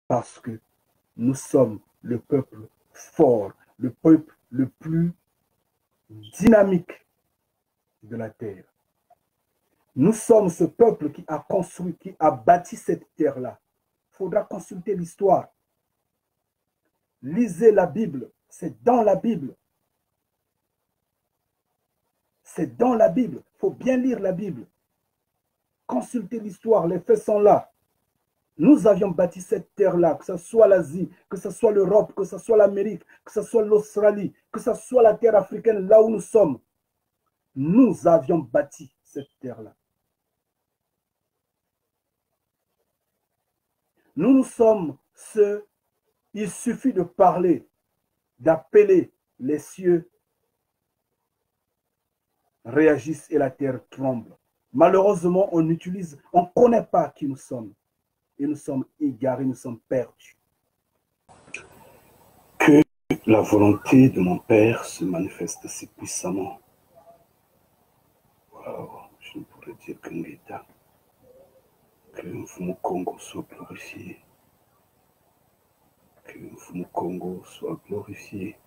parce que nous sommes le peuple fort, le peuple le plus dynamique de la terre. Nous sommes ce peuple qui a construit, qui a bâti cette terre-là. Il faudra consulter l'histoire. Lisez la Bible, c'est dans la Bible. C'est dans la Bible. Il faut bien lire la Bible. Consultez l'histoire, les faits sont là. Nous avions bâti cette terre-là, que ce soit l'Asie, que ce soit l'Europe, que ce soit l'Amérique, que ce soit l'Australie, que ce soit la terre africaine, là où nous sommes. Nous avions bâti cette terre-là. Nous sommes ceux, il suffit de parler, d'appeler les cieux, réagissent et la terre tremble. Malheureusement, on ne connaît pas qui nous sommes. Et nous sommes égarés, nous sommes perdus. Que la volonté de mon Père se manifeste si puissamment. Wow, je ne pourrais dire que Ngeta. Que Mfumu Congo soit glorifié. Que Mfumu Congo soit glorifié.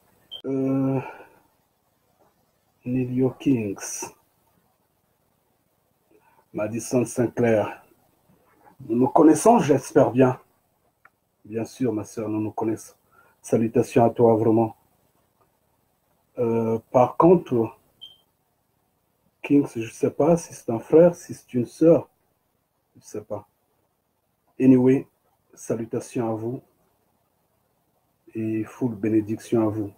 Nilio Kings. Madison Sinclair. Nous nous connaissons, j'espère bien. Bien sûr, ma soeur, nous nous connaissons. Salutations à toi, vraiment. Par contre, Kings, je ne sais pas si c'est un frère, si c'est une sœur. Je ne sais pas. Anyway, salutations à vous. Et full bénédiction à vous.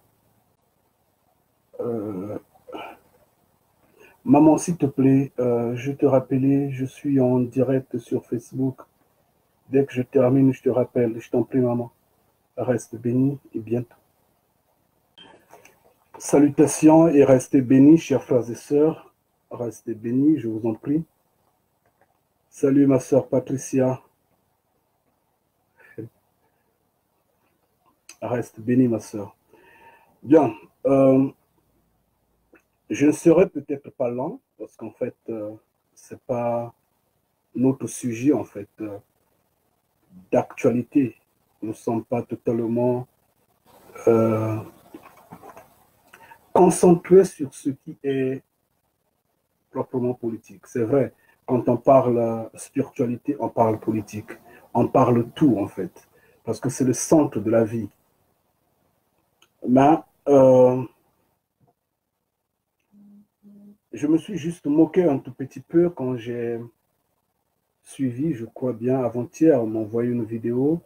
Maman, s'il te plaît, je te rappelle, je suis en direct sur Facebook. Dès que je termine, je te rappelle. Je t'en prie, maman. Reste béni et bientôt. Salutations et restez bénis, chers frères et sœurs. Restez bénis, je vous en prie. Salut, ma sœur Patricia. Reste bénie, ma sœur. Bien. Je ne serai peut-être pas lent, parce qu'en fait, ce n'est pas notre sujet, en fait, d'actualité. Nous ne sommes pas totalement concentrés sur ce qui est proprement politique. C'est vrai, quand on parle spiritualité, on parle politique. On parle tout, en fait, parce que c'est le centre de la vie. Mais je me suis juste moqué un tout petit peu quand j'ai suivi, je crois bien, avant-hier, on m'a envoyé une vidéo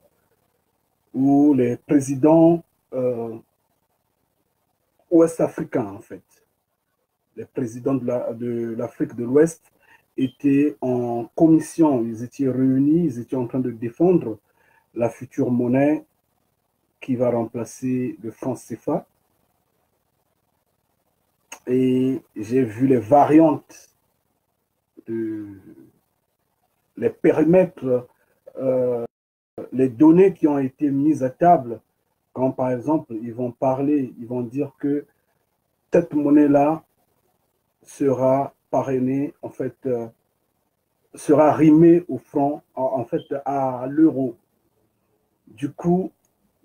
où les présidents ouest-africains, en fait, les présidents de l'Afrique de l'Ouest étaient en commission, ils étaient réunis, ils étaient en train de défendre la future monnaie qui va remplacer le franc CFA. Et j'ai vu les variantes, les périmètres, les données qui ont été mises à table. Quand par exemple, ils vont parler, ils vont dire que cette monnaie-là sera parrainée, en fait, sera rimée au franc, en fait, à l'euro. Du coup,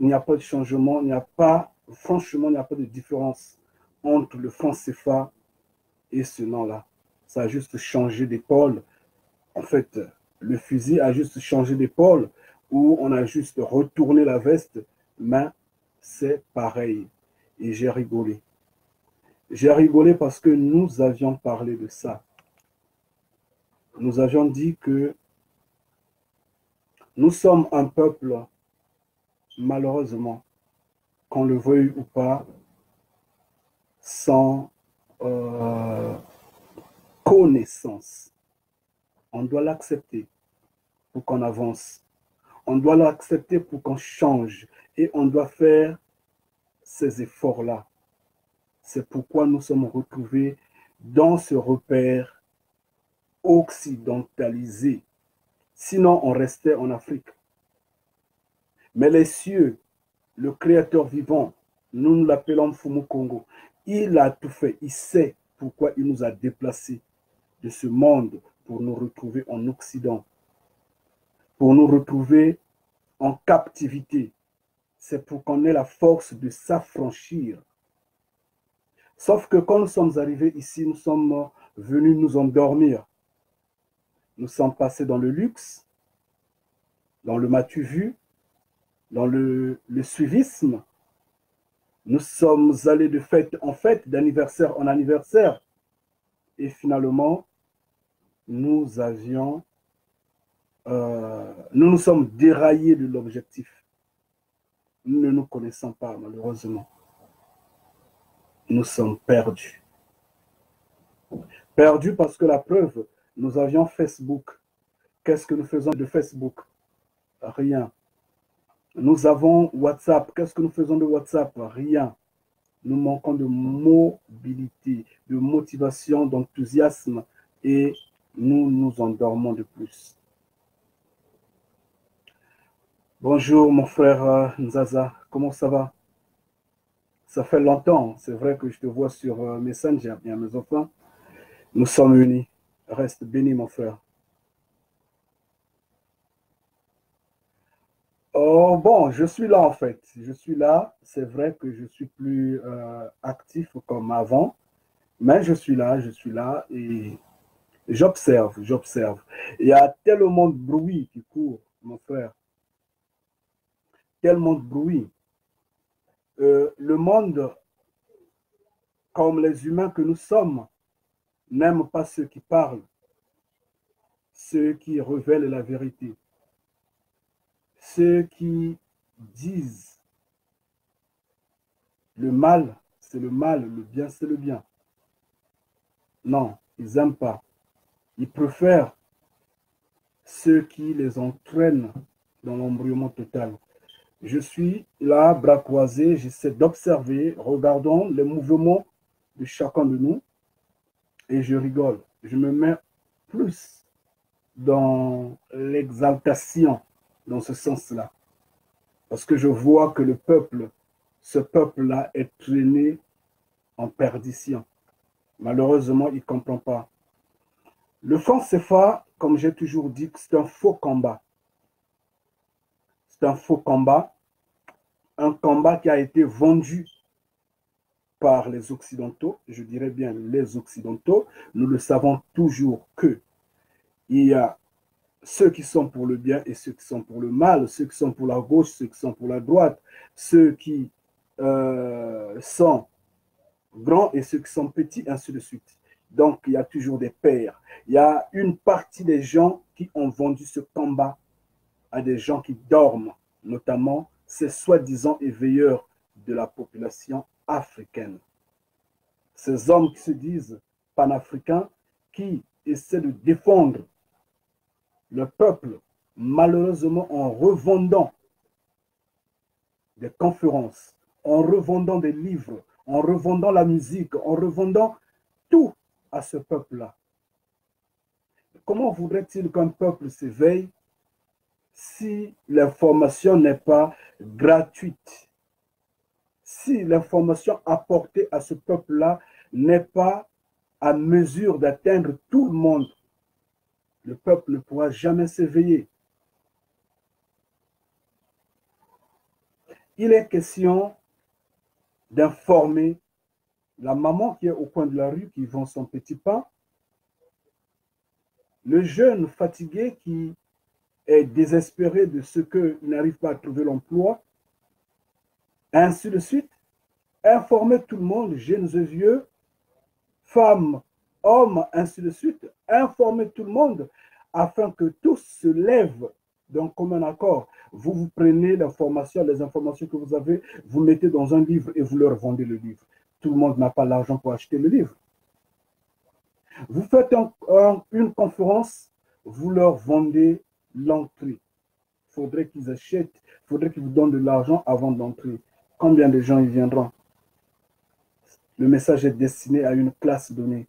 il n'y a pas de changement, il n'y a pas, franchement, il n'y a pas de différence entre le franc CFA et ce nom-là. Ça a juste changé d'épaule. En fait, le fusil a juste changé d'épaule, où on a juste retourné la veste, mais c'est pareil. Et j'ai rigolé. J'ai rigolé parce que nous avions parlé de ça. Nous avions dit que nous sommes un peuple, malheureusement, qu'on le veuille ou pas, sans connaissance. On doit l'accepter pour qu'on avance. On doit l'accepter pour qu'on change. Et on doit faire ces efforts-là. C'est pourquoi nous sommes retrouvés dans ce repère occidentalisé. Sinon, on restait en Afrique. Mais les cieux, le Créateur vivant, nous l'appelons Mfumu Congo. Il a tout fait. Il sait pourquoi il nous a déplacés de ce monde pour nous retrouver en Occident, pour nous retrouver en captivité. C'est pour qu'on ait la force de s'affranchir. Sauf que quand nous sommes arrivés ici, nous sommes venus nous endormir. Nous sommes passés dans le luxe, dans le m'as-tu vu, dans le suivisme. Nous sommes allés de fête en fête, d'anniversaire en anniversaire. Et finalement, nous nous sommes déraillés de l'objectif. Nous ne nous connaissons pas, malheureusement. Nous sommes perdus. Perdus parce que la preuve, nous avions Facebook. Qu'est-ce que nous faisons de Facebook? Rien. Nous avons WhatsApp. Qu'est-ce que nous faisons de WhatsApp? Rien. Nous manquons de mobilité, de motivation, d'enthousiasme et nous nous endormons de plus. Bonjour mon frère Nzaza, comment ça va? Ça fait longtemps, c'est vrai que je te vois sur Messenger, bien mes enfants. Nous sommes unis. Reste béni mon frère. Oh bon, je suis là en fait. Je suis là. C'est vrai que je suis plus actif comme avant, mais je suis là et j'observe, j'observe. Il y a tellement de bruit qui court, mon frère. Tellement de bruit. Le monde, comme les humains que nous sommes, n'aime pas ceux qui parlent, ceux qui révèlent la vérité, ceux qui disent le mal, c'est le mal, le bien, c'est le bien. Non, ils n'aiment pas. Ils préfèrent ceux qui les entraînent dans l'embrayement total. Je suis là, bras croisés, j'essaie d'observer, regardons les mouvements de chacun de nous et je rigole. Je me mets plus dans l'exaltation, dans ce sens-là. Parce que je vois que le peuple, ce peuple-là est traîné en perdition. Malheureusement, il ne comprend pas. Le franc CFA, comme j'ai toujours dit, c'est un faux combat. C'est un faux combat. Un combat qui a été vendu par les Occidentaux, je dirais bien les Occidentaux. Nous le savons toujours que il y a ceux qui sont pour le bien et ceux qui sont pour le mal, ceux qui sont pour la gauche, ceux qui sont pour la droite, ceux qui sont grands et ceux qui sont petits, ainsi de suite. Donc, il y a toujours des pères. Il y a une partie des gens qui ont vendu ce combat à des gens qui dorment, notamment ces soi-disant éveilleurs de la population africaine. Ces hommes qui se disent panafricains, qui essaient de défendre le peuple, malheureusement en revendant des conférences, en revendant des livres, en revendant la musique, en revendant tout à ce peuple-là. Comment voudrait-il qu'un peuple s'éveille si l'information n'est pas gratuite, si l'information apportée à ce peuple-là n'est pas à mesure d'atteindre tout le monde? Le peuple ne pourra jamais s'éveiller. Il est question d'informer la maman qui est au coin de la rue, qui vend son petit pain, le jeune fatigué qui est désespéré de ce qu'il n'arrive pas à trouver l'emploi, ainsi de suite. Informer tout le monde, jeunes et vieux, femmes, hommes, ainsi de suite. Informer tout le monde afin que tous se lèvent d'un commun accord. Vous prenez l'information, les informations que vous avez, vous mettez dans un livre et vous leur vendez le livre. Tout le monde n'a pas l'argent pour acheter le livre. Vous faites une conférence, vous leur vendez l'entrée. Il faudrait qu'ils achètent, il faudrait qu'ils vous donnent de l'argent avant d'entrer. Combien de gens y viendront? Le message est destiné à une classe donnée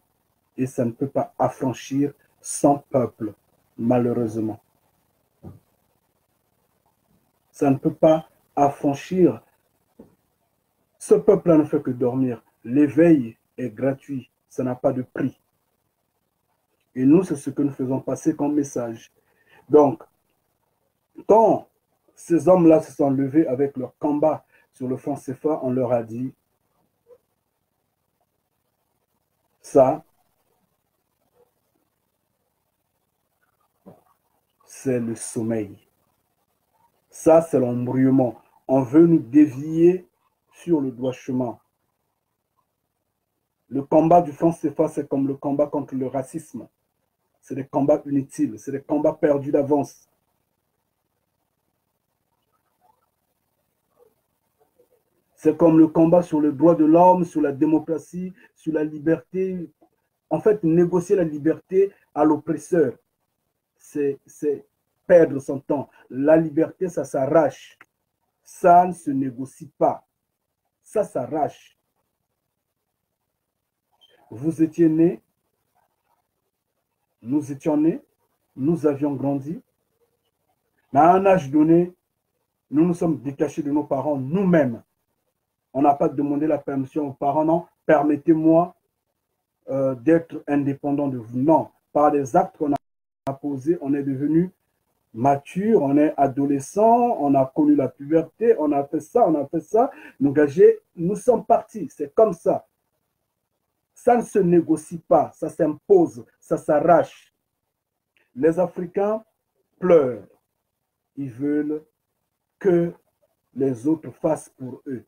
et ça ne peut pas affranchir son peuple, malheureusement. Ça ne peut pas affranchir. Ce peuple-là ne fait que dormir. L'éveil est gratuit, ça n'a pas de prix. Et nous, c'est ce que nous faisons passer comme message. Donc, quand Ces hommes-là se sont levés avec leur combat sur le franc CFA. On leur a dit, ça, c'est le sommeil. Ça, c'est l'embrouillement. On veut nous dévier sur le droit chemin. Le combat du franc CFA, c'est comme le combat contre le racisme. C'est des combats inutiles, c'est des combats perdus d'avance. C'est comme le combat sur le droit de l'homme, sur la démocratie, sur la liberté. En fait, négocier la liberté à l'oppresseur, c'est perdre son temps. La liberté, ça s'arrache. Ça ne se négocie pas. Ça s'arrache. Vous étiez nés, nous étions nés, nous avions grandi. Mais à un âge donné, nous nous sommes détachés de nos parents nous-mêmes. On n'a pas demandé la permission aux parents, non, permettez-moi d'être indépendant de vous. Non, par les actes qu'on a posés, on est devenu mature, on est adolescent, on a connu la puberté, on a fait ça, nous sommes partis, c'est comme ça. Ça ne se négocie pas, ça s'impose, ça s'arrache. Les Africains pleurent, ils veulent que les autres fassent pour eux,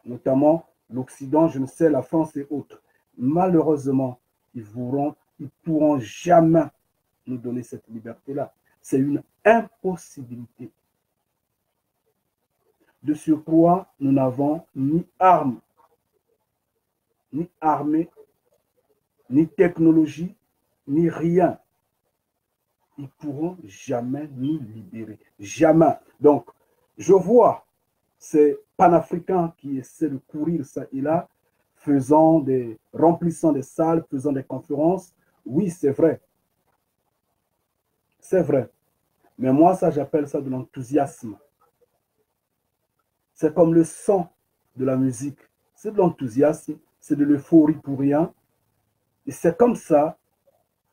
notamment l'Occident, je ne sais, la France et autres. Malheureusement, ils pourront jamais nous donner cette liberté-là. C'est une impossibilité. De surcroît, nous n'avons ni armes, ni armée, ni technologie, ni rien. Ils ne pourront jamais nous libérer. Jamais. Donc, je vois ces panafricains qui essaient de courir ça et là, remplissant des salles, faisant des conférences. Oui, c'est vrai. C'est vrai. Mais moi, ça, j'appelle ça de l'enthousiasme. C'est comme le son de la musique. C'est de l'enthousiasme, c'est de l'euphorie pour rien. Et c'est comme ça,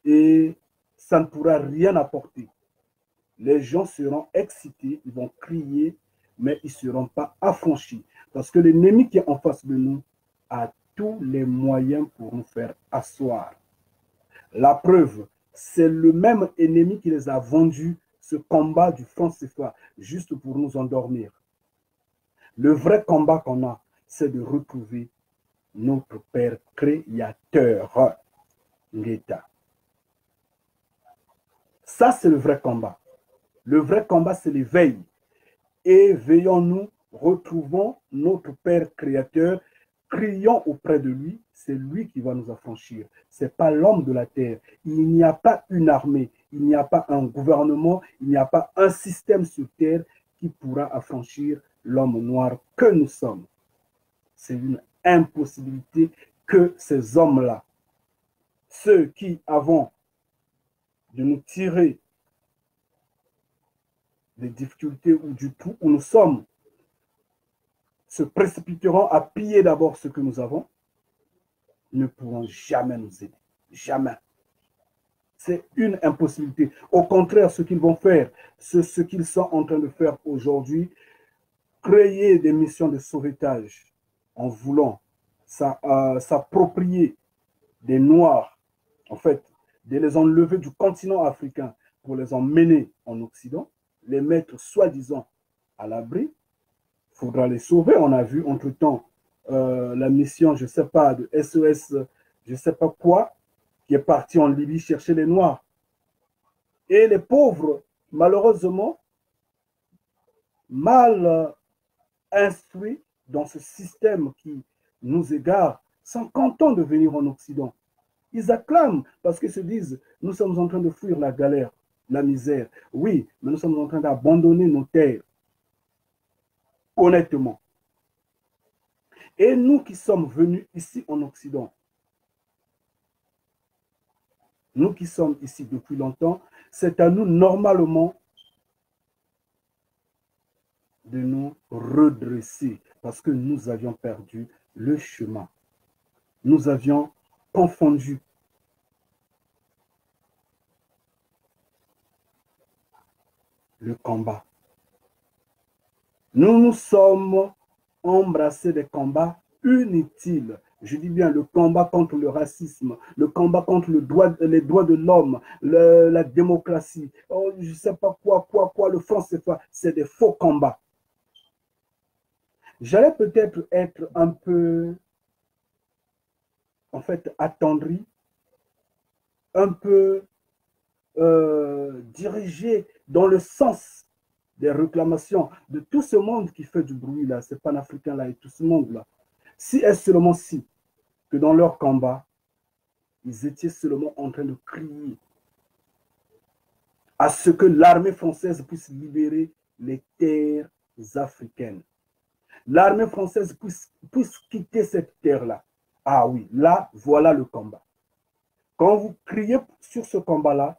et ça ne pourra rien apporter. Les gens seront excités, ils vont crier, mais ils ne seront pas affranchis. Parce que l'ennemi qui est en face de nous a tous les moyens pour nous faire asseoir. La preuve, c'est le même ennemi qui les a vendus ce combat du franc CFA, juste pour nous endormir. Le vrai combat qu'on a, c'est de retrouver notre Père créateur, l'État. Ça, c'est le vrai combat. Le vrai combat, c'est l'éveil. Éveillons-nous, retrouvons notre Père créateur, crions auprès de lui, c'est lui qui va nous affranchir. Ce n'est pas l'homme de la terre. Il n'y a pas une armée, il n'y a pas un gouvernement, il n'y a pas un système sur terre qui pourra affranchir l'homme noir que nous sommes. C'est une impossibilité que ces hommes-là, ceux qui, avant de nous tirer des difficultés ou du trou où nous sommes, se précipiteront à piller d'abord ce que nous avons, ne pourront jamais nous aider. Jamais. C'est une impossibilité. Au contraire, ce qu'ils vont faire, c'est ce qu'ils sont en train de faire aujourd'hui, créer des missions de sauvetage en voulant s'approprier des Noirs, en fait, de les enlever du continent africain pour les emmener en Occident, les mettre soi-disant à l'abri. Il faudra les sauver. On a vu entre-temps la mission, je ne sais pas, de SOS, je ne sais pas quoi, qui est parti en Libye chercher les Noirs. Et les pauvres, malheureusement, mal instruits dans ce système qui nous égare, sont contents de venir en Occident. Ils acclament parce qu'ils se disent, nous sommes en train de fuir la galère, la misère. Oui, mais nous sommes en train d'abandonner nos terres. Honnêtement. Et nous qui sommes venus ici en Occident, nous qui sommes ici depuis longtemps, c'est à nous normalement de nous redresser parce que nous avions perdu le chemin. Nous avions confondu le combat. Nous nous sommes embrassés des combats inutiles. Je dis bien le combat contre le racisme, le combat contre les droits de l'homme, la démocratie, oh, je ne sais pas quoi, le franc CFA, c'est des faux combats. J'allais peut-être être un peu, en fait, attendri, un peu dirigé dans le sens des réclamations de tout ce monde qui fait du bruit là, ces panafricains là et tout ce monde là. Si est seulement si que dans leur combat, ils étaient seulement en train de crier à ce que l'armée française puisse libérer les terres africaines. L'armée française puisse quitter cette terre-là. Ah oui, là, voilà le combat. Quand vous criez sur ce combat-là,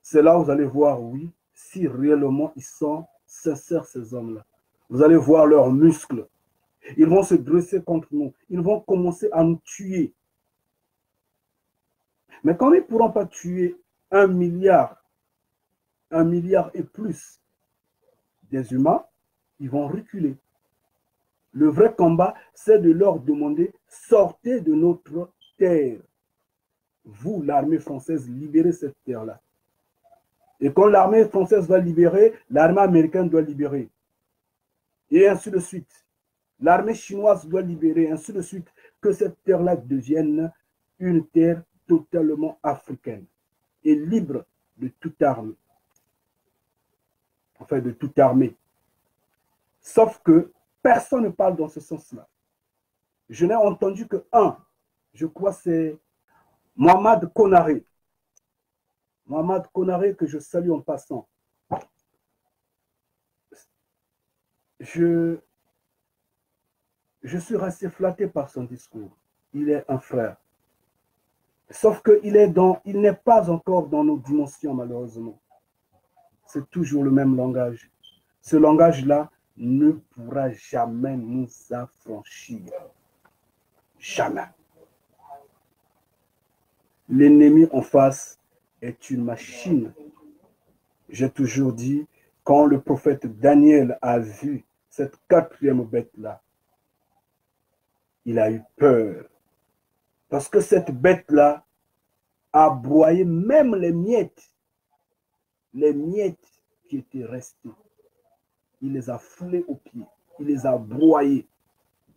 c'est là où vous allez voir, oui, si réellement ils sont sincères, ces hommes-là. Vous allez voir leurs muscles. Ils vont se dresser contre nous. Ils vont commencer à nous tuer. Mais quand ils ne pourront pas tuer 1 milliard et plus des humains, ils vont reculer. Le vrai combat, c'est de leur demander, sortez de notre terre. Vous, l'armée française, libérez cette terre-là. Et quand l'armée française va libérer, l'armée américaine doit libérer. Et ainsi de suite. L'armée chinoise doit libérer, ainsi de suite, que cette terre-là devienne une terre totalement africaine et libre de toute arme. Enfin, de toute armée. Sauf que personne ne parle dans ce sens-là. Je n'ai entendu que je crois c'est Mohamed Konaré. Mohamed Konaré, que je salue en passant. Je suis resté flatté par son discours. Il est un frère. Sauf qu'il n'est pas encore dans nos dimensions, malheureusement. C'est toujours le même langage. Ce langage-là ne pourra jamais nous affranchir. Jamais. L'ennemi en face est une machine. J'ai toujours dit, quand le prophète Daniel a vu cette 4e bête-là, il a eu peur. Parce que cette bête-là a broyé même les miettes qui étaient restées. Il les a foulées aux pieds. Il les a broyées.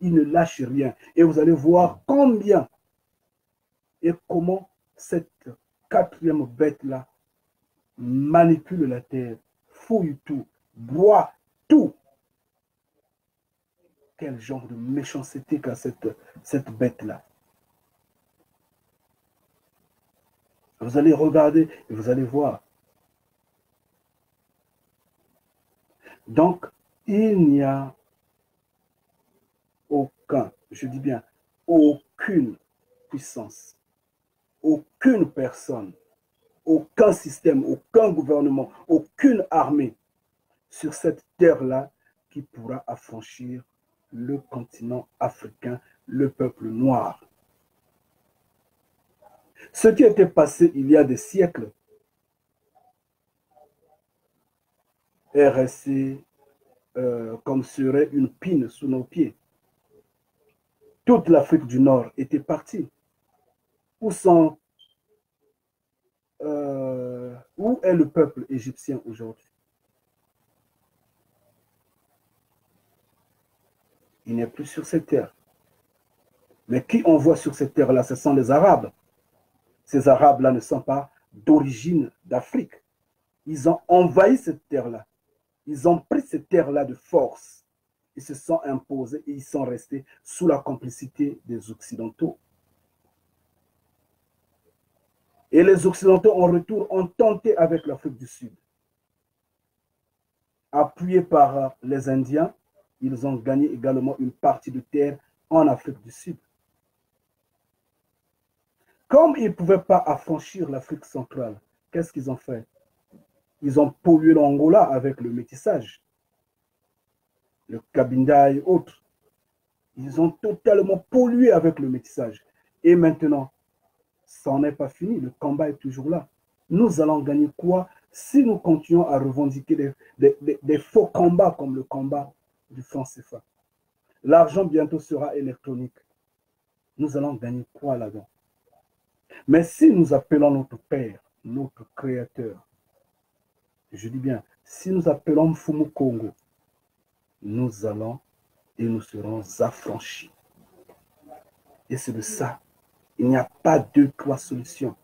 Il ne lâche rien. Et vous allez voir combien et comment cette 4e bête-là manipule la terre, fouille tout, broie tout. Quel genre de méchanceté qu'a cette bête-là. Vous allez regarder et vous allez voir. Donc, il n'y a je dis bien, aucune puissance, aucune personne, aucun système, aucun gouvernement, aucune armée sur cette terre-là qui pourra affranchir le continent africain, le peuple noir. Ce qui était passé il y a des siècles est resté comme serait une pine sous nos pieds. Toute l'Afrique du Nord était partie. Où est le peuple égyptien aujourd'hui? Il n'est plus sur cette terre. Mais qui on voit sur cette terre-là? Ce sont les Arabes. Ces Arabes-là ne sont pas d'origine d'Afrique. Ils ont envahi cette terre-là. Ils ont pris cette terre-là de force. Ils se sont imposés et ils sont restés sous la complicité des Occidentaux. Et les Occidentaux, en retour, ont tenté avec l'Afrique du Sud. Appuyés par les Indiens, ils ont gagné également une partie de terre en Afrique du Sud. Comme ils ne pouvaient pas affranchir l'Afrique centrale, qu'est-ce qu'ils ont fait? Ils ont pollué l'Angola avec le métissage, le Cabinda et autres. Ils ont totalement pollué avec le métissage. Et maintenant, ça n'en est pas fini, le combat est toujours là. Nous allons gagner quoi Si nous continuons à revendiquer des faux combats comme le combat du franc CFA, l'argent bientôt sera électronique. Nous allons gagner quoi là-dedans? Mais si nous appelons notre Père, notre Créateur, je dis bien, si nous appelons Mfumu Congo, nous allons et nous serons affranchis. Et c'est de ça. Il n'y a pas deux, trois solutions.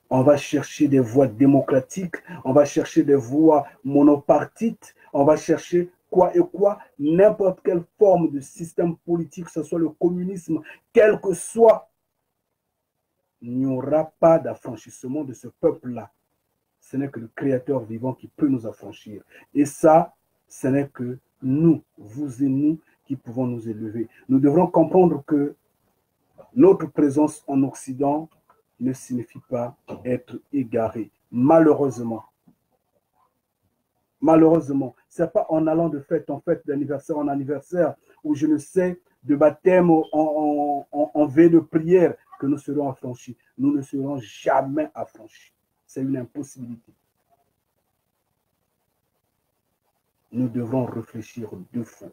On va chercher des voies démocratiques, on va chercher des voies monopartites, on va chercher quoi et quoi, n'importe quelle forme de système politique, que ce soit le communisme, quel que soit, il n'y aura pas d'affranchissement de ce peuple-là. Ce n'est que le Créateur vivant qui peut nous affranchir. Et ça, ce n'est que nous, vous et nous, qui pouvons nous élever. Nous devrons comprendre que notre présence en Occident ne signifie pas être égaré. Malheureusement. Malheureusement. Ce n'est pas en allant de fête en fête, d'anniversaire en anniversaire, ou je ne sais, de baptême en veille de prière, que nous serons affranchis. Nous ne serons jamais affranchis. C'est une impossibilité. Nous devons réfléchir deux fois.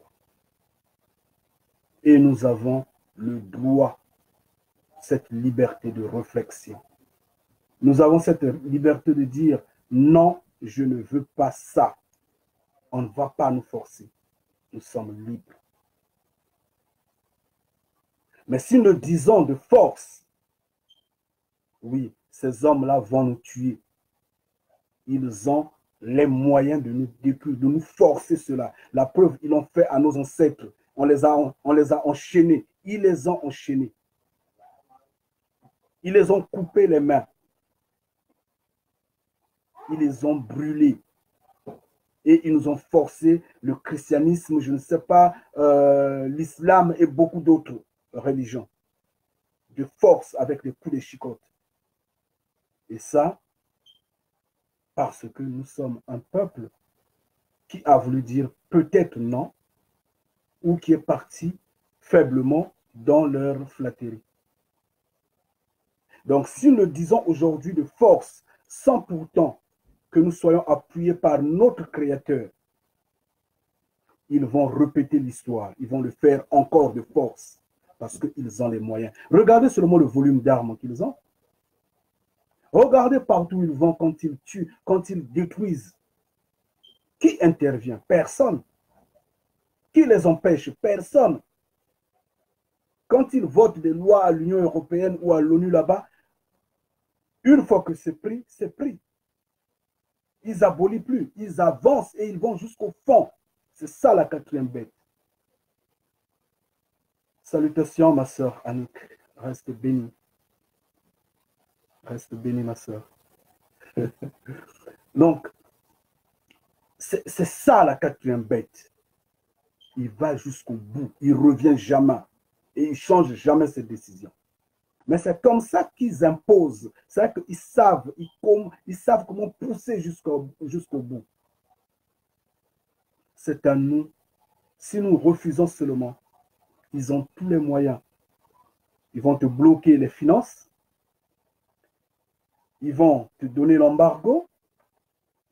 Et nous avons le droit, cette liberté de réflexion. Nous avons cette liberté de dire non, je ne veux pas ça. On ne va pas nous forcer. Nous sommes libres. Mais si nous disons de force, oui, ces hommes-là vont nous tuer. Ils ont les moyens de nous détruire, de nous forcer cela. La preuve, ils l'ont fait à nos ancêtres. On les a enchaînés. Ils les ont enchaînés. Ils les ont coupé les mains. Ils les ont brûlés. Et ils nous ont forcé le christianisme, je ne sais pas, l'islam et beaucoup d'autres religions. De force avec les coups de chicotte. Et ça, parce que nous sommes un peuple qui a voulu dire peut-être non, ou qui est parti faiblement dans leur flatterie. Donc, si nous disons aujourd'hui de force, sans pourtant que nous soyons appuyés par notre Créateur, ils vont répéter l'histoire, ils vont le faire encore de force, parce qu'ils ont les moyens. Regardez seulement le volume d'armes qu'ils ont. Regardez partout où ils vont quand ils tuent, quand ils détruisent. Qui intervient? Personne. Qui les empêche? Personne. Quand ils votent des lois à l'Union européenne ou à l'ONU là-bas, une fois que c'est pris, c'est pris. Ils n'abolissent plus, ils avancent et ils vont jusqu'au fond. C'est ça la quatrième bête. Salutations, ma soeur Annick. Reste bénie. Reste bénie, ma soeur. Donc, c'est ça la quatrième bête. Il va jusqu'au bout. Il ne revient jamais. Et il ne change jamais ses décisions. Mais c'est comme ça qu'ils imposent. C'est vrai qu'ils savent, ils savent comment pousser jusqu'au bout. C'est à nous. Si nous refusons seulement, ils ont tous les moyens. Ils vont te bloquer les finances. Ils vont te donner l'embargo.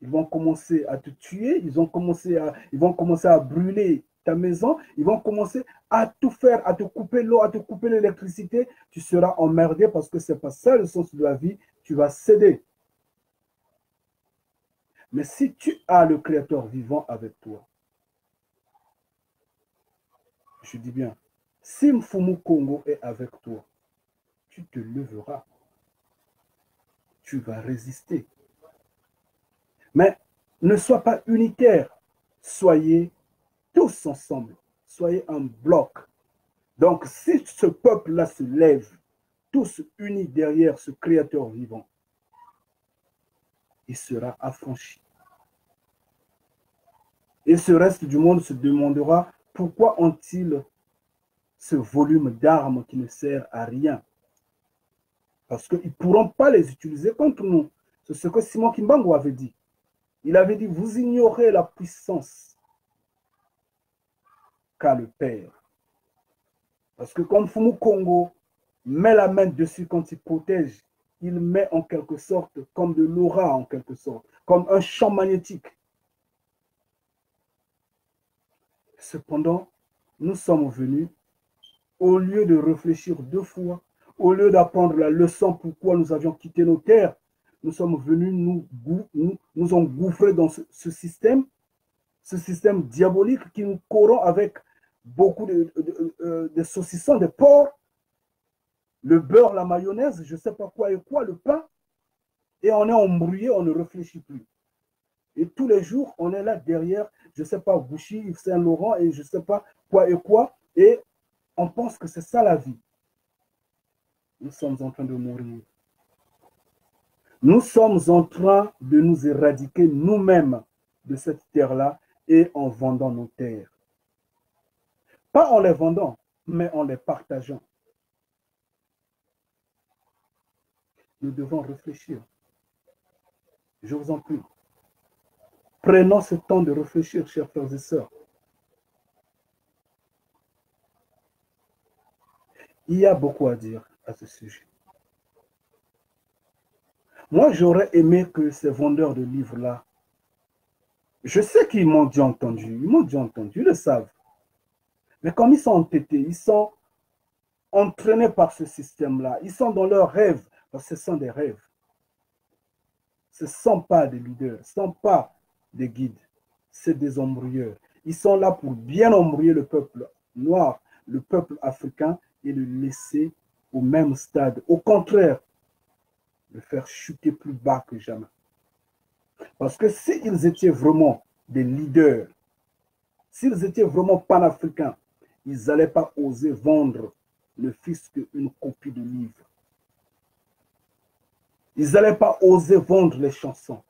Ils vont commencer à te tuer. Ils vont commencer à brûler ta maison. Ils vont commencer à tout faire, à te couper l'eau, à te couper l'électricité. Tu seras emmerdé parce que ce n'est pas ça le sens de la vie. Tu vas céder. Mais si tu as le Créateur vivant avec toi, je dis bien, si Mfumu Congo est avec toi, tu te leveras. Tu vas résister. Mais ne sois pas unitaire. Soyez tous ensemble. Soyez un bloc. Donc, si ce peuple-là se lève, tous unis derrière ce Créateur vivant, il sera affranchi. Et ce reste du monde se demandera pourquoi ont-ils ce volume d'armes qui ne sert à rien? Parce qu'ils ne pourront pas les utiliser contre nous. C'est ce que Simon Kimbangu avait dit. Il avait dit, vous ignorez la puissance qu'a le Père. Parce que comme Mfumu Congo met la main dessus quand il protège, il met en quelque sorte comme de l'aura, en quelque sorte, comme un champ magnétique. Cependant, nous sommes venus, au lieu de réfléchir 2 fois, au lieu d'apprendre la leçon pourquoi nous avions quitté nos terres, nous sommes venus nous engouffrer dans ce système diabolique qui nous corrompt avec beaucoup de saucissons, de porc, le beurre, la mayonnaise, je ne sais pas quoi et quoi, le pain, et on est embrouillé, on ne réfléchit plus. Et tous les jours, on est là derrière, je ne sais pas, Bouchy, Yves Saint-Laurent, et je ne sais pas quoi et quoi, et on pense que c'est ça la vie. Nous sommes en train de mourir. Nous sommes en train de nous éradiquer nous-mêmes de cette terre-là et en vendant nos terres. Pas en les vendant, mais en les partageant. Nous devons réfléchir. Je vous en prie. Prenons ce temps de réfléchir, chers frères et sœurs. Il y a beaucoup à dire à ce sujet. Moi, j'aurais aimé que ces vendeurs de livres-là, je sais qu'ils m'ont déjà entendu, ils le savent. Mais comme ils sont entêtés, ils sont entraînés par ce système-là, ils sont dans leurs rêves, parce que ce sont des rêves. Ce ne sont pas des leaders, ce ne sont pas des guides, c'est des embrouilleurs. Ils sont là pour bien embrouiller le peuple noir, le peuple africain, et le laisser au même stade. Au contraire, le faire chuter plus bas que jamais. Parce que s'ils étaient vraiment des leaders, s'ils étaient vraiment panafricains, ils n'allaient pas oser vendre ne fût-ce qu'une copie de livre. Ils n'allaient pas oser vendre les chansons.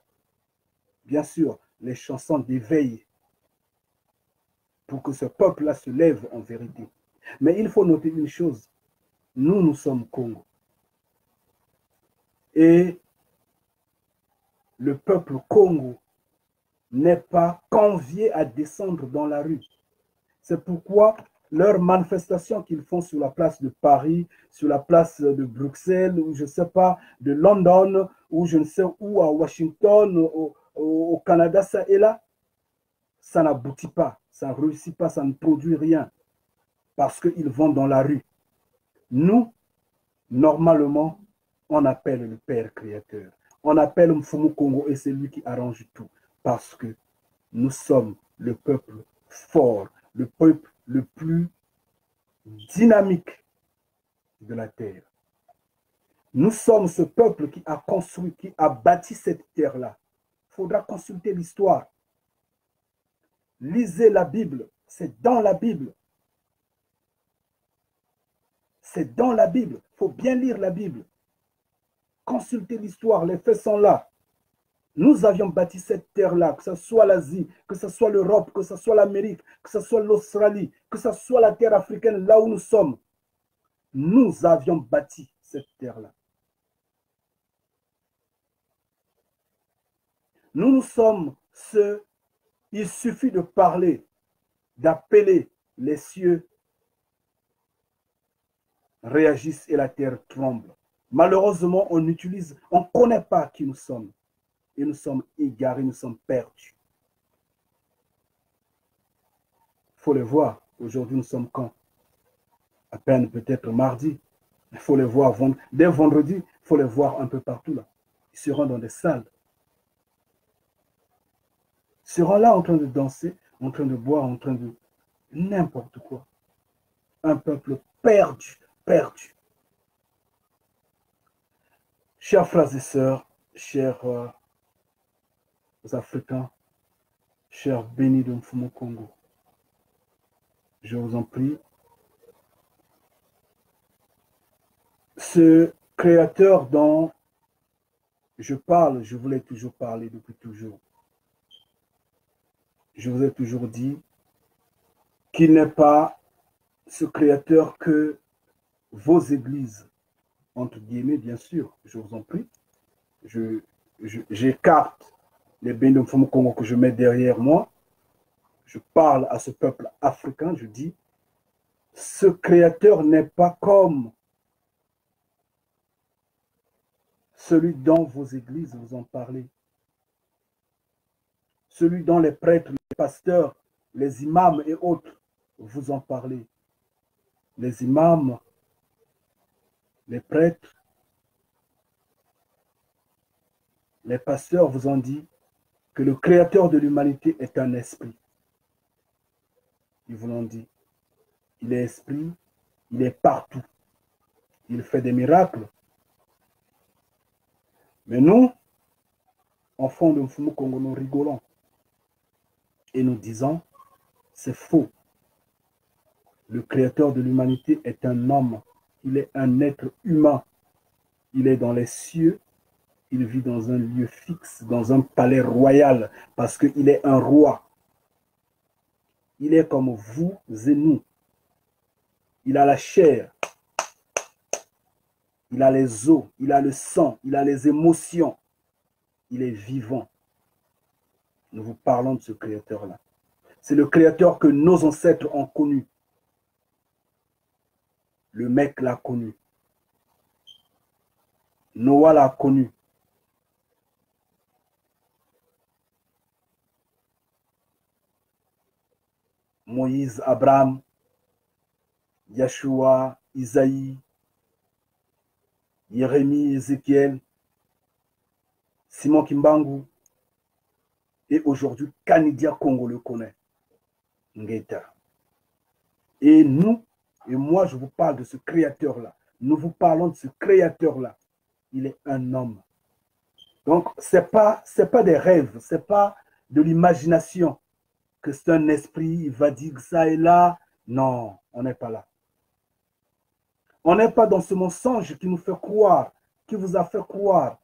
Bien sûr, les chansons d'éveil pour que ce peuple-là se lève en vérité. Mais il faut noter une chose. Nous sommes Congo. Et le peuple Congo n'est pas convié à descendre dans la rue. C'est pourquoi leurs manifestations qu'ils font sur la place de Paris, sur la place de Bruxelles, ou je ne sais pas, de London, ou je ne sais où, à Washington, au Canada, ça et là, ça n'aboutit pas, ça ne réussit pas, ça ne produit rien, parce qu'ils vont dans la rue. Nous, normalement, on appelle le Père Créateur. On appelle Mfumu Congo et c'est lui qui arrange tout, parce que nous sommes le peuple fort, le peuple le plus dynamique de la terre. Nous sommes ce peuple qui a construit, qui a bâti cette terre-là. Il faudra consulter l'histoire. Lisez la Bible, c'est dans la Bible. C'est dans la Bible. Il faut bien lire la Bible. Consultez l'histoire, les faits sont là. Nous avions bâti cette terre-là, que ce soit l'Asie, que ce soit l'Europe, que ce soit l'Amérique, que ce soit l'Australie, que ce soit la terre africaine, là où nous sommes. Nous avions bâti cette terre-là. Nous sommes ceux, il suffit de parler, d'appeler les cieux, réagissent et la terre tremble. Malheureusement, on ne connaît pas qui nous sommes. Et nous sommes égarés, nous sommes perdus. Il faut les voir. Aujourd'hui, nous sommes quand? À peine peut-être mardi. Il faut les voir dès vendredi. Il faut les voir un peu partout là. Ils seront dans des salles. Ils seront là en train de danser, en train de boire, en train de n'importe quoi. Un peuple perdu, perdu. Chers frères et sœurs, chers Africains, chers bénis de Mfumu Congo, je vous en prie, ce créateur dont je parle, je voulais toujours parler depuis toujours. Je vous ai toujours dit qu'il n'est pas ce créateur que vos églises, entre guillemets, bien sûr, je vous en prie, j'écarte les bénis de Mfumu Congo que je mets derrière moi. Je parle à ce peuple africain, je dis, ce créateur n'est pas comme celui dont vos églises vous ont parlé, celui dont les prêtres, les pasteurs, les imams et autres vous ont parlé. Les imams, les prêtres, les pasteurs vous ont dit que le créateur de l'humanité est un esprit. Ils vous l'ont dit. Il est esprit, il est partout. Il fait des miracles. Mais nous, enfants de Mfumu Congo, nous rigolons. Et nous disons, c'est faux. Le créateur de l'humanité est un homme. Il est un être humain. Il est dans les cieux. Il vit dans un lieu fixe, dans un palais royal, parce qu'il est un roi. Il est comme vous et nous. Il a la chair. Il a les os, il a le sang, il a les émotions. Il est vivant. Nous vous parlons de ce créateur-là. C'est le créateur que nos ancêtres ont connu. Le mec l'a connu. Noah l'a connu. Moïse, Abraham, Yeshua, Isaïe, Jérémie, Ézéchiel, Simon Kimbangu, et aujourd'hui, Kanidia Congo le connaît. Ngeta. Et nous, et moi, je vous parle de ce créateur-là. Nous vous parlons de ce créateur-là. Il est un homme. Donc, ce n'est pas des rêves, ce n'est pas de l'imagination que c'est un esprit, il va dire ça et là. Non, on n'est pas là. On n'est pas dans ce mensonge qui nous fait croire, qui vous a fait croire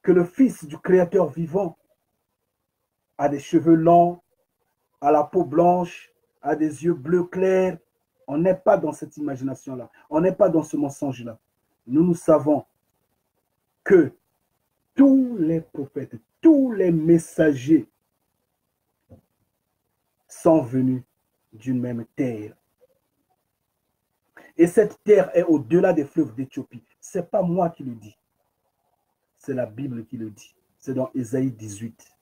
que le Fils du Créateur vivant a des cheveux longs, a la peau blanche, a des yeux bleus clairs. On n'est pas dans cette imagination-là. On n'est pas dans ce mensonge-là. Nous savons que tous les prophètes, tous les messagers sont venus d'une même terre. Et cette terre est au-delà des fleuves d'Éthiopie. Ce n'est pas moi qui le dis. C'est la Bible qui le dit. C'est dans Ésaïe 18.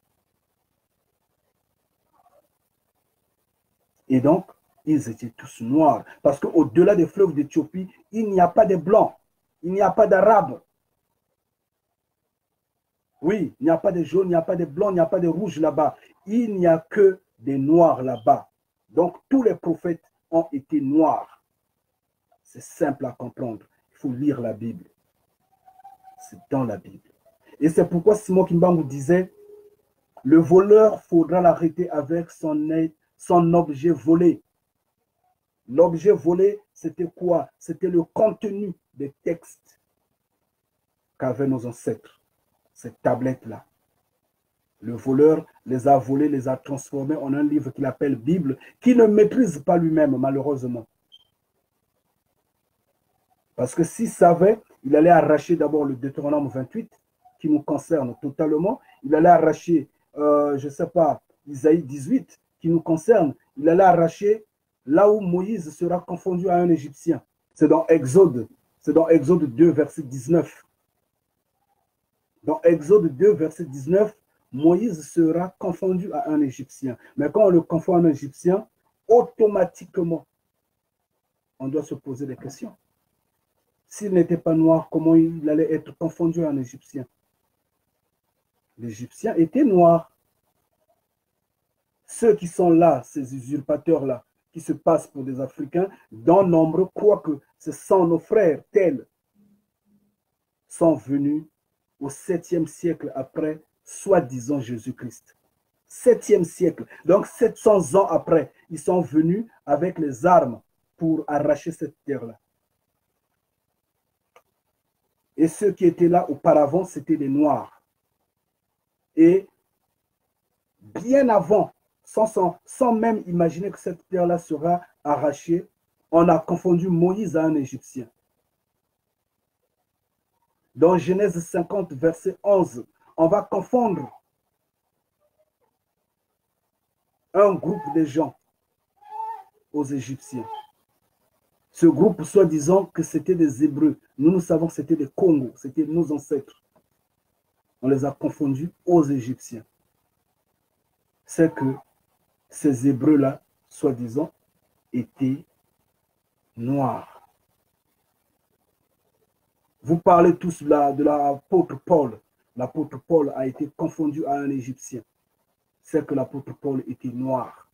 Et donc, ils étaient tous noirs. Parce qu'au-delà des fleuves d'Éthiopie, il n'y a pas de blancs. Il n'y a pas d'arabes. Oui, il n'y a pas de jaunes, il n'y a pas de blancs, il n'y a pas de rouges là-bas. Il n'y a que des noirs là-bas. Donc, tous les prophètes ont été noirs. C'est simple à comprendre. Il faut lire la Bible. C'est dans la Bible. Et c'est pourquoi Simon Kimbangu disait, le voleur, faudra l'arrêter avec son objet volé. L'objet volé, c'était quoi? C'était le contenu des textes qu'avaient nos ancêtres. Cette tablette-là. Le voleur les a volés, les a transformés en un livre qu'il appelle Bible, qu'il ne maîtrise pas lui-même, malheureusement. Parce que s'il savait, il allait arracher d'abord le Deutéronome 28, qui nous concerne totalement. Il allait arracher, je ne sais pas, Isaïe 18, qui nous concerne. Il allait arracher là où Moïse sera confondu à un Égyptien. C'est dans Exode. C'est dans Exode 2, verset 19. Dans Exode 2, verset 19, Moïse sera confondu à un Égyptien. Mais quand on le confond à un Égyptien, automatiquement, on doit se poser des questions. S'il n'était pas noir, comment il allait être confondu à un Égyptien? L'Égyptien était noir. Ceux qui sont là, ces usurpateurs-là, qui se passent pour des Africains, dans nombre, croient que ce sont nos frères tels, sont venus au 7e siècle après, soi-disant Jésus-Christ. 7e siècle. Donc 700 ans après, ils sont venus avec les armes pour arracher cette terre-là. Et ceux qui étaient là auparavant, c'était les Noirs. Et bien avant, sans même imaginer que cette terre-là sera arrachée, on a confondu Moïse à un Égyptien. Dans Genèse 50, verset 11, on va confondre un groupe de gens aux Égyptiens. Ce groupe, soi-disant que c'était des Hébreux, nous savons que c'était des Congos, c'était nos ancêtres. On les a confondus aux Égyptiens. C'est que ces Hébreux-là, soi-disant, étaient noirs. Vous parlez tous de l'apôtre Paul. L'apôtre Paul a été confondu à un Égyptien. C'est que l'apôtre Paul était noir.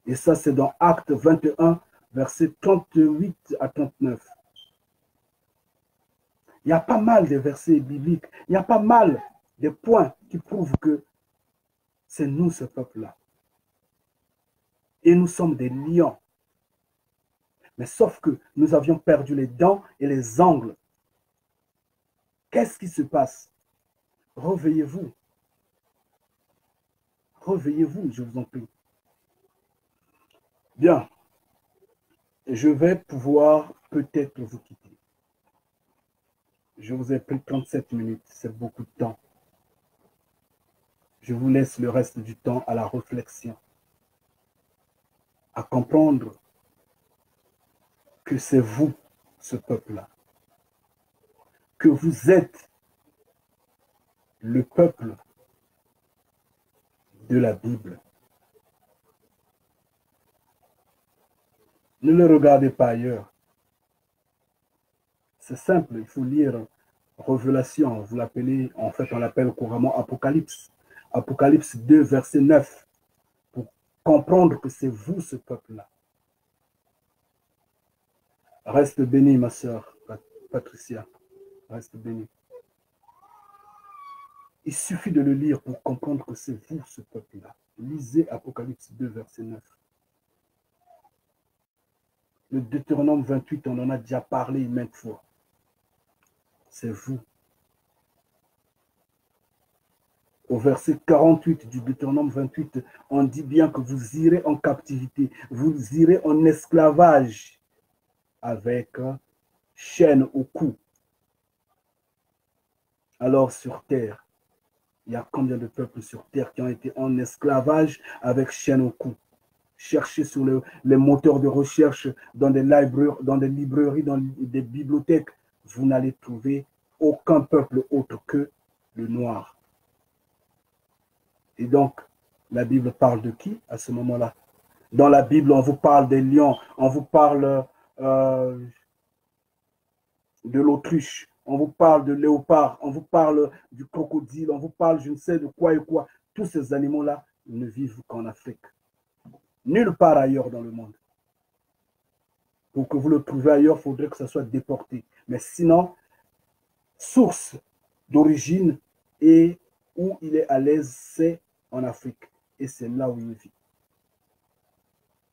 Et ça, c'est dans Actes 21, versets 38 à 39. Il y a pas mal de versets bibliques, il y a pas mal de points qui prouvent que c'est nous, ce peuple-là. Et nous sommes des lions. Mais sauf que nous avions perdu les dents et les ongles. Qu'est-ce qui se passe? Réveillez-vous. Réveillez-vous, je vous en prie. Bien. Je vais pouvoir peut-être vous quitter. Je vous ai pris 37 minutes, c'est beaucoup de temps. Je vous laisse le reste du temps à la réflexion, à comprendre que c'est vous, ce peuple-là, que vous êtes le peuple de la Bible. Ne le regardez pas ailleurs. C'est simple, il faut lire Révélation, vous l'appelez, en fait on l'appelle couramment Apocalypse. Apocalypse 2, verset 9, pour comprendre que c'est vous ce peuple-là. Reste béni, ma sœur Patricia, reste béni. Il suffit de le lire pour comprendre que c'est vous ce peuple-là. Lisez Apocalypse 2, verset 9. Le Deutéronome 28, on en a déjà parlé maintes fois. C'est vous. Au verset 48 du Deutéronome 28, on dit bien que vous irez en captivité, vous irez en esclavage avec chaîne au cou. Alors sur terre, il y a combien de peuples sur terre qui ont été en esclavage avec chaîne au cou? Cherchez sur les moteurs de recherche dans des librairies, dans des bibliothèques, vous n'allez trouver aucun peuple autre que le noir. Et donc, la Bible parle de qui à ce moment-là? Dans la Bible, on vous parle des lions, on vous parle de l'autruche, on vous parle de léopard, on vous parle du crocodile, on vous parle je ne sais de quoi et quoi. Tous ces animaux-là ne vivent qu'en Afrique. Nulle part ailleurs dans le monde. Pour que vous le trouviez ailleurs, il faudrait que ça soit déporté. Mais sinon, source d'origine et où il est à l'aise, c'est en Afrique. Et c'est là où il vit.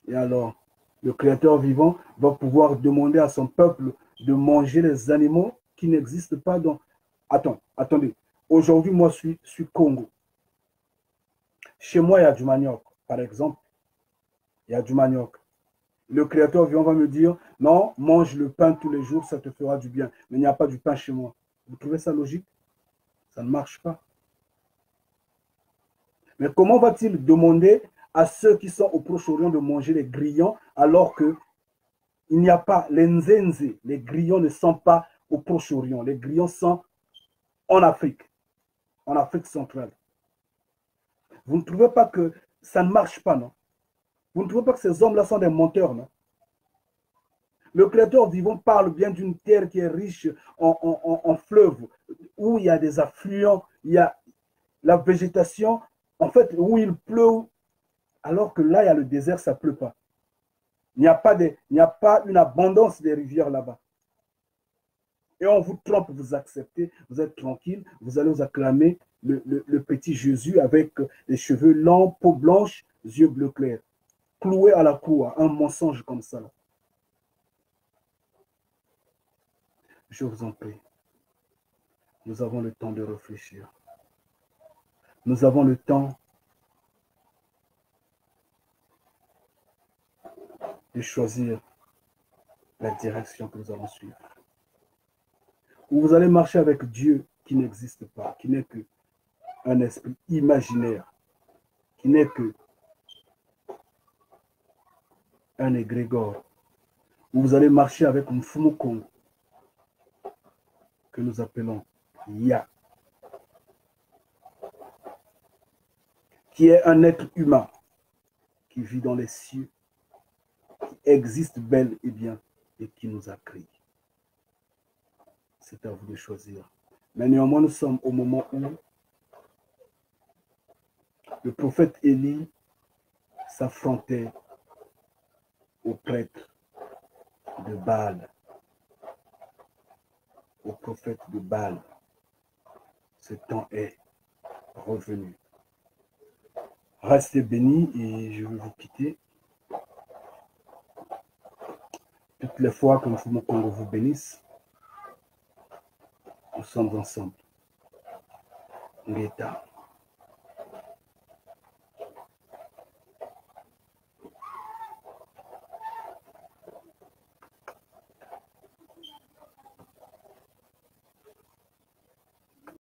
Et alors, le Créateur vivant va pouvoir demander à son peuple de manger les animaux qui n'existent pas dans... Attendez. Aujourd'hui, moi, je suis Congo. Chez moi, il y a du manioc, par exemple. Il y a du manioc. Le Créateur vivant va me dire, non, mange le pain tous les jours, ça te fera du bien. Mais il n'y a pas du pain chez moi. Vous trouvez ça logique? Ça ne marche pas. Mais comment va-t-il demander à ceux qui sont au Proche-Orient de manger les grillons alors que il n'y a pas les nzenze, les grillons ne sont pas au Proche-Orient, les grillons sont en Afrique centrale. Vous ne trouvez pas que ça ne marche pas, non? Vous ne trouvez pas que ces hommes-là sont des menteurs, non? Le Créateur vivant parle bien d'une terre qui est riche en fleuves, où il y a des affluents, il y a la végétation, en fait, où il pleut, alors que là, il y a le désert, ça ne pleut pas. Il n'y a pas une abondance des rivières là-bas. Et on vous trompe, vous acceptez, vous êtes tranquille, vous allez vous acclamer le petit Jésus avec les cheveux longs, peau blanche, yeux bleu clair, cloué à la croix, un mensonge comme ça. Là. Je vous en prie. Nous avons le temps de réfléchir. Nous avons le temps de choisir la direction que nous allons suivre. Ou vous allez marcher avec Dieu qui n'existe pas, qui n'est qu'un esprit imaginaire, qui n'est qu'un égrégore. où vous allez marcher avec Mfumu Kongo, que nous appelons Ya, qui est un être humain qui vit dans les cieux, qui existe bel et bien et qui nous a créés. C'est à vous de choisir. Mais néanmoins, nous sommes au moment où le prophète Élie s'affrontait aux prêtres de Baal, au prophète de Baal. Ce temps est revenu. Restez bénis et je vais vous quitter. Toutes les fois que Mfumu Kongo vous bénisse, nous sommes ensemble. Ngeta.